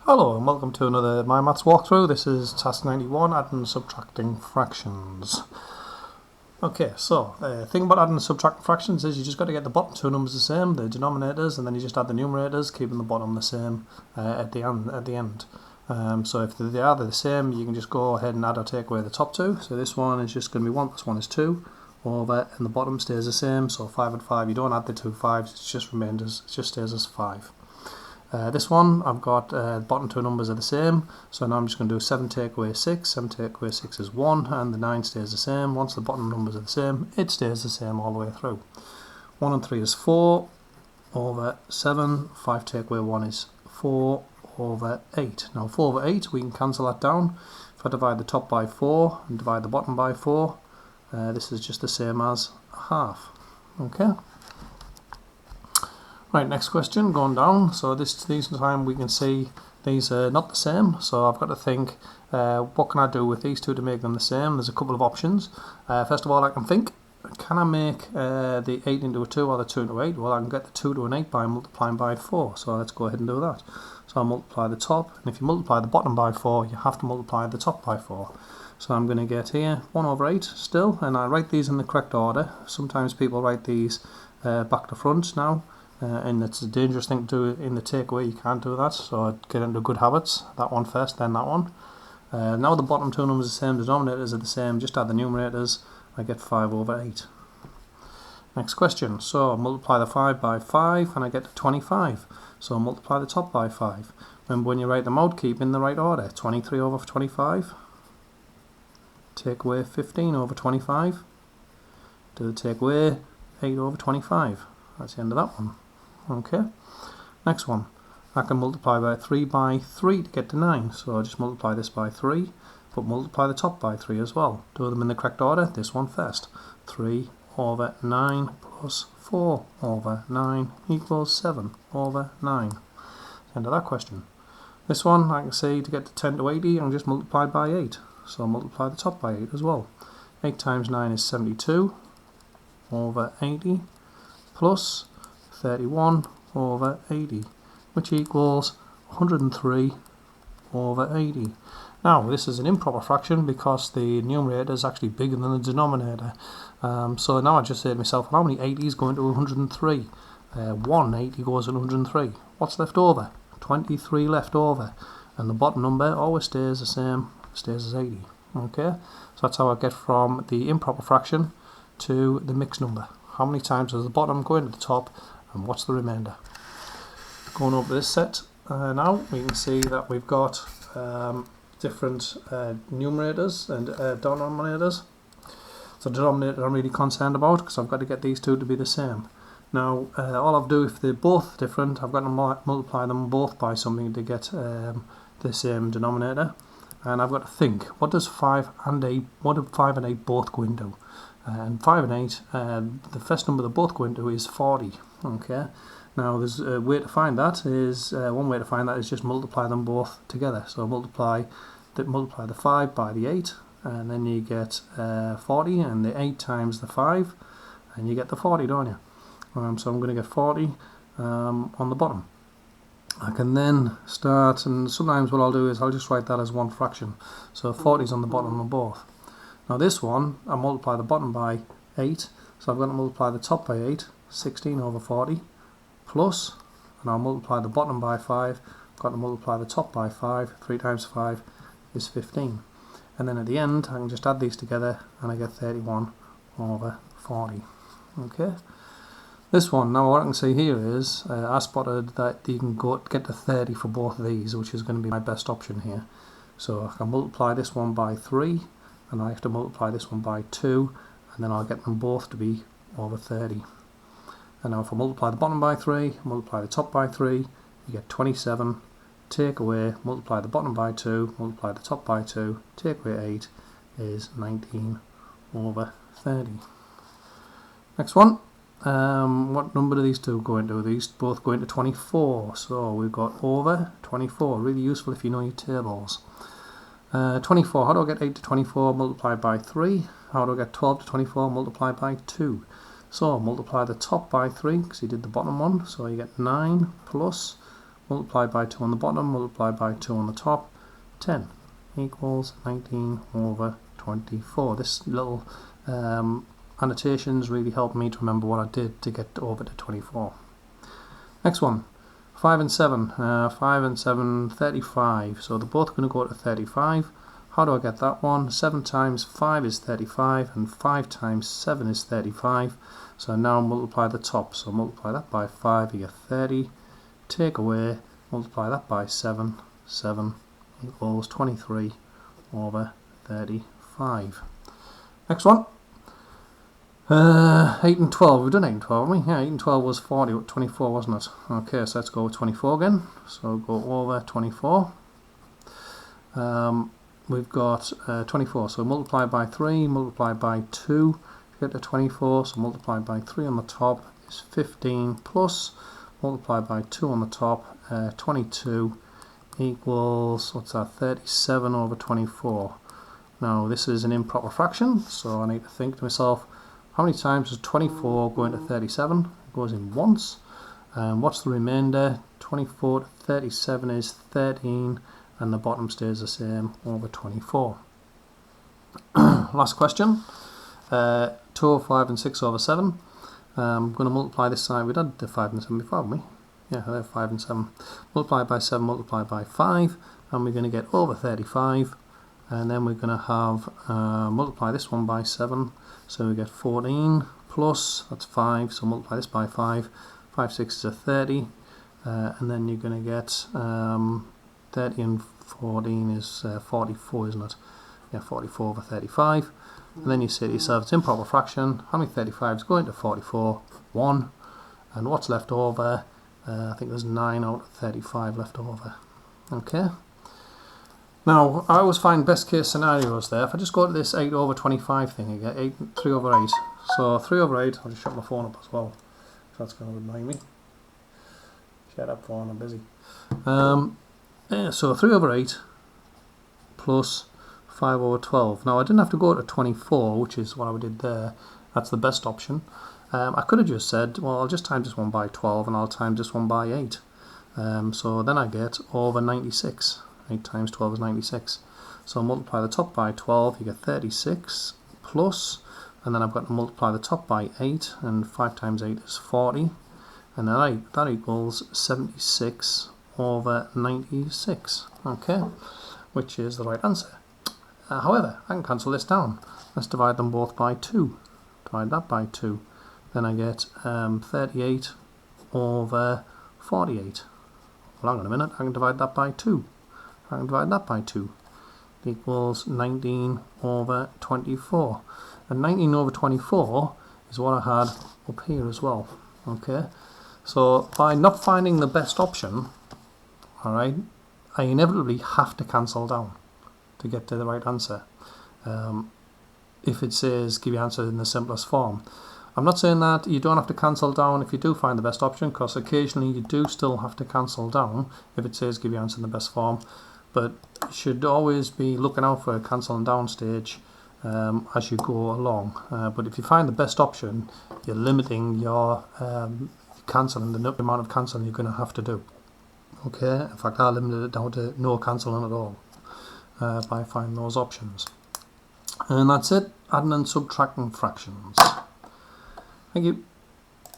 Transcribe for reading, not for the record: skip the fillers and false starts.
Hello and welcome to another MyMaths walkthrough. This is task 91, adding and subtracting fractions. Okay, so the thing about adding and subtracting fractions is you just got to get the bottom two numbers the same, the denominators, and then you just add the numerators, keeping the bottom the same at the end. So if they are the same, you can just go ahead and add or take away the top two. So this one is just going to be 1 plus 1 is 2 over, and the bottom stays the same. So 5 and 5, you don't add the two 5s, it just stays as 5. This one, I've got bottom two numbers are the same, so now I'm just going to do 7 take away 6, 7 take away 6 is 1, and the 9 stays the same. Once the bottom numbers are the same, it stays the same all the way through. 1 and 3 is 4 over 7, 5 take away 1 is 4 over 8. Now 4 over 8, we can cancel that down. If I divide the top by 4 and divide the bottom by 4, this is just the same as half. Okay. Right, next question, going down. So this time we can see these are not the same. So I've got to think, what can I do with these two to make them the same? There's a couple of options. First of all, I can think, can I make the 8 into a 2 or the 2 into 8? Well, I can get the 2 to an 8 by multiplying by 4. So let's go ahead and do that. So I'll multiply the top, and if you multiply the bottom by 4, you have to multiply the top by 4. So I'm going to get here 1 over 8 still, and I write these in the correct order. Sometimes people write these back to front now. And it's a dangerous thing to do in the takeaway. You can't do that, so get into good habits. That one first, then that one. Now the bottom two numbers are the same, the denominators are the same, just add the numerators. I get 5 over 8. Next question, so multiply the 5 by 5 and I get 25. So multiply the top by 5. Remember, when you write them out, keep in the right order. 23 over 25. Take away 15 over 25. Do the take away 8 over 25. That's the end of that one. Okay, next one. I can multiply by 3 to get to 9. So I'll just multiply this by 3, but multiply the top by 3 as well. Do them in the correct order. This one first. 3 over 9 plus 4 over 9 equals 7 over 9. End of that question. This one, I can say to get to 10 to 80, I'll just multiply by 8. So I'll multiply the top by 8 as well. 8 times 9 is 72 over 80 plus 31 over 80, which equals 103 over 80. Now, this is an improper fraction because the numerator is actually bigger than the denominator. So now I just say to myself, how many 80s go into 103? 1 80 goes into 103. What's left over? 23 left over. And the bottom number always stays the same, stays as 80. Okay, so that's how I get from the improper fraction to the mixed number. How many times does the bottom go into the top, and what's the remainder? Going over this set now, we can see that we've got different numerators and denominators. So the denominator I'm really concerned about because I've got to get these two to be the same. Now, all I've do if they're both different, I've got to multiply them both by something to get the same denominator. And I've got to think, what do 5 and 8 both go into? And 5 and 8, the first number they both go into is 40. Okay. Now there's a way to find that is one way to find that is just multiply them both together. So multiply the 5 by the 8, and then you get 40, and the 8 times the 5, and you get the 40, don't you? So I'm going to get 40 on the bottom. I can then start, and sometimes what I'll do is I'll just write that as one fraction. So 40 is on the bottom of both. Now this one, I multiply the bottom by 8, so I've got to multiply the top by 8, 16 over 40, plus, and I'll multiply the bottom by 5, I've got to multiply the top by 5, 3 times 5 is 15. And then at the end, I can just add these together, and I get 31 over 40. Okay. This one, now what I can see here is, I spotted that you can get to 30 for both of these, which is going to be my best option here. So I can multiply this one by 3, and I have to multiply this one by 2, and then I'll get them both to be over 30. And now if I multiply the bottom by 3, multiply the top by 3, you get 27, take away, multiply the bottom by 2, multiply the top by 2, take away 8 is 19 over 30. Next one. What number do these two go into? These both go into 24, so we've got over 24, really useful if you know your tables. 24, how do I get 8 to 24 multiplied by 3? How do I get 12 to 24 multiplied by 2? So multiply the top by 3 because you did the bottom one, so you get 9 plus multiplied by 2 on the bottom, multiplied by 2 on the top, 10 equals 19 over 24. This little annotations really helped me to remember what I did to get over to 24. Next one, 5 and 7. 5 and 7, 35. So they're both going to go to 35. How do I get that one? 7 times 5 is 35 and 5 times 7 is 35. So now multiply the top. So multiply that by 5, you get 30. Take away, multiply that by 7. 7 equals 23 over 35. Next one. 8 and 12. We've done 8 and 12, haven't we? Yeah, 8 and 12 was 40, 24, wasn't it? Okay, so let's go with 24 again. So go over 24. We've got 24, so multiply by 3, multiply by 2 to get to 24, so multiply by 3 on the top is 15 plus, multiply by 2 on the top, 22 equals, what's that, 37 over 24. Now this is an improper fraction, so I need to think to myself, how many times does 24 go into 37? It goes in once. What's the remainder? 24 to 37 is 13. And the bottom stays the same over 24. Last question. 2 over 5 and 6 over 7. I'm going to multiply this side. We did the 5 and 7 before, haven't we? Yeah, they're 5 and 7. Multiply by 7, multiply by 5. And we're going to get over 35. And then we're going to have multiply this one by 7. So we get 14 plus, that's 5. So multiply this by 5. 5 6 is 30. And then you're going to get 30 and 14 is 44, isn't it? Yeah, 44 over 35. And then you say to yourself, it's improper fraction. How many 35s go into 44? 1. And what's left over? I think there's 9 out of 35 left over. Okay. Now, I always find best case scenarios there. If I just go to this 8 over 25 thing again, 3 over 8. So 3 over 8, I'll just shut my phone up as well. That's going to remind me. Shut up phone, I'm busy. So 3 over 8 plus 5 over 12. Now I didn't have to go to 24, which is what I did there. That's the best option. I could have just said, well, I'll just times this one by 12 and I'll times this one by 8. So then I get over 96. 8 times 12 is 96. So multiply the top by 12, you get 36 plus, and then I've got to multiply the top by 8, and 5 times 8 is 40. And then that equals 76 over 96, okay, which is the right answer. However, I can cancel this down. Let's divide them both by 2. Divide that by 2. Then I get 38 over 48. Well, hang on a minute, I can divide that by 2. I can divide that by 2. It equals 19 over 24. And 19 over 24 is what I had up here as well, okay. So by not finding the best option, alright, I inevitably have to cancel down to get to the right answer. If it says give your answer in the simplest form. I'm not saying that you don't have to cancel down if you do find the best option, because occasionally you do still have to cancel down if it says give your answer in the best form. But you should always be looking out for a cancelling down stage as you go along. But if you find the best option, you're limiting your cancelling, the amount of cancelling you're going to have to do. Okay, in fact I limited it down to no cancelling at all by finding those options. And that's it, adding and subtracting fractions. Thank you.